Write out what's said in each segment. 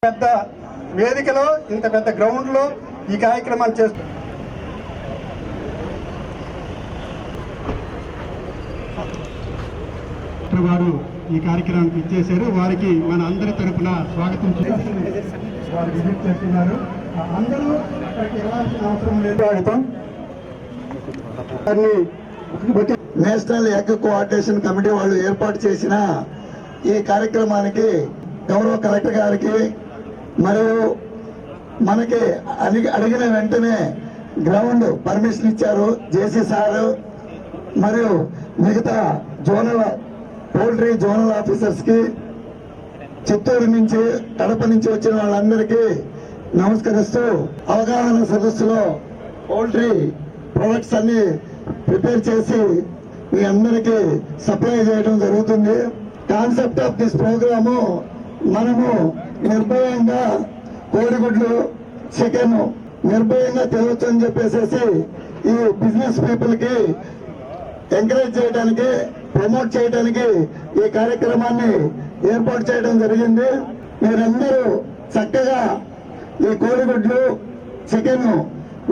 పెద్ద వేదికలో ఇంత పెద్ద గ్రౌండ్ లో ఈ కార్యక్రమాన్ని చేస్తూ వారు ఈ కార్యక్రమానికి ఇచ్చేశారు. వారికి మన అందరి తరపున స్వాగతం వారు విజిట్ చేస్తున్నారు. అందరూ అక్కడికి వెళ్ళాల్సిన అవసరం లేదు. నేషనల్ ఎగ్ కోఆర్డినేషన్ కమిటీ వాళ్ళు ఏర్పాటు చేసిన ఈ కార్యక్రమానికి గౌరవ కలెక్టర్ గారికి మరియు మనకి అడిగిన వెంటనే గ్రౌండ్ పర్మిషన్ ఇచ్చారు జేసీ సారు మరియు మిగతా జోనల్ పౌల్ట్రీ జోనల్ ఆఫీసర్స్ కి, చిత్తూరు నుంచి కడప నుంచి వచ్చిన వాళ్ళందరికీ నమస్కరిస్తూ అవగాహన సదస్సులో పౌల్ట్రీ ప్రొడక్ట్స్ అన్ని ప్రిపేర్ చేసి మీ అందరికీ సప్లై చేయడం జరుగుతుంది. కాన్సెప్ట్ ఆఫ్ దిస్ ప్రోగ్రాము మనము నిర్భయంగా కోడిగుడ్లు చికెన్ నిర్భయంగా తినవచ్చు అని చెప్పేసి ఈ బిజినెస్ పీపుల్ కి ఎంకరేజ్ చేయడానికి, ప్రమోట్ చేయడానికి ఈ కార్యక్రమాన్ని ఏర్పాటు చేయడం జరిగింది. మీరందరూ చక్కగా ఈ కోడిగుడ్లు చికెన్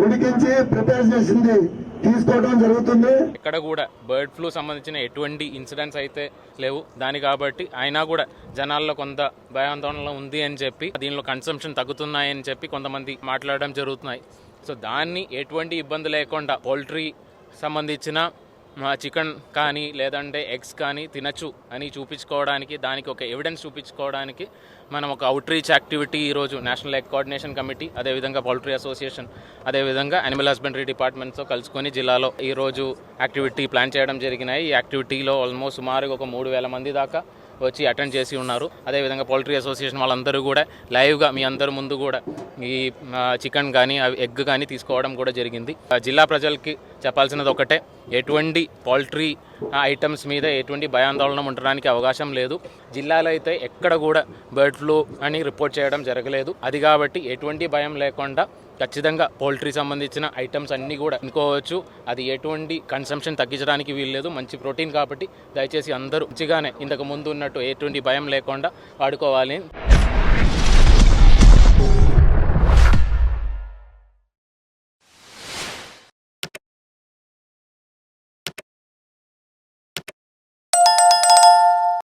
ఉడికించి ప్రిపేర్ చేసింది తీసుకోవడం జరుగుతుంది. ఇక్కడ కూడా బర్డ్ ఫ్లూ సంబంధించిన ఎటువంటి ఇన్సిడెంట్స్ అయితే లేవు. దాని కాబట్టి అయినా కూడా జనాల్లో కొంత భయాందోళన ఉంది అని చెప్పి, దీనిలో కన్సంప్షన్ తగ్గుతున్నాయని చెప్పి కొంతమంది మాట్లాడడం జరుగుతున్నాయి. సో దాన్ని ఎటువంటి ఇబ్బంది లేకుండా పౌల్ట్రీ సంబంధించిన చికెన్ కానీ లేదంటే ఎగ్స్ కానీ తినచ్చు అని చూపించుకోవడానికి, దానికి ఒక ఎవిడెన్స్ చూపించుకోవడానికి మనం ఒక అవుట్ రీచ్ యాక్టివిటీ ఈరోజు నేషనల్ ఎగ్ కోఆర్డినేషన్ కమిటీ, అదేవిధంగా పౌల్ట్రీ అసోసియేషన్, అదేవిధంగా యానిమల్ హస్బెండరీ డిపార్ట్మెంట్స్తో కలుసుకొని జిల్లాలో ఈరోజు యాక్టివిటీ ప్లాన్ చేయడం జరిగినాయి. ఈ యాక్టివిటీలో ఆల్మోస్ట్ సుమారుగా ఒక 3,000 మంది దాకా వచ్చి అటెండ్ చేసి ఉన్నారు. అదేవిధంగా పౌల్ట్రీ అసోసియేషన్ వాళ్ళందరూ కూడా లైవ్గా మీ అందరి ముందు కూడా ఈ చికెన్ కానీ ఎగ్ కానీ తీసుకోవడం కూడా జరిగింది. జిల్లా ప్రజలకి చెప్పాల్సినది ఒకటే, ఎటువంటి పౌల్ట్రీ ఐటమ్స్ మీద ఎటువంటి భయాందోళన ఉండడానికి అవకాశం లేదు. జిల్లాలో అయితే ఎక్కడ కూడా బర్డ్ ఫ్లూ అని రిపోర్ట్ చేయడం జరగలేదు. అది కాబట్టి ఎటువంటి భయం లేకుండా ఖచ్చితంగా పౌల్ట్రీ సంబంధించిన ఐటమ్స్ అన్నీ కూడా అనుకోవచ్చు. అది ఎటువంటి కన్సంప్షన్ తగ్గించడానికి వీల్లేదు. మంచి ప్రోటీన్ కాబట్టి దయచేసి అందరూ మంచిగానే ఇంతకు ముందు ఉన్నట్టు ఎటువంటి భయం లేకుండా వాడుకోవాలి.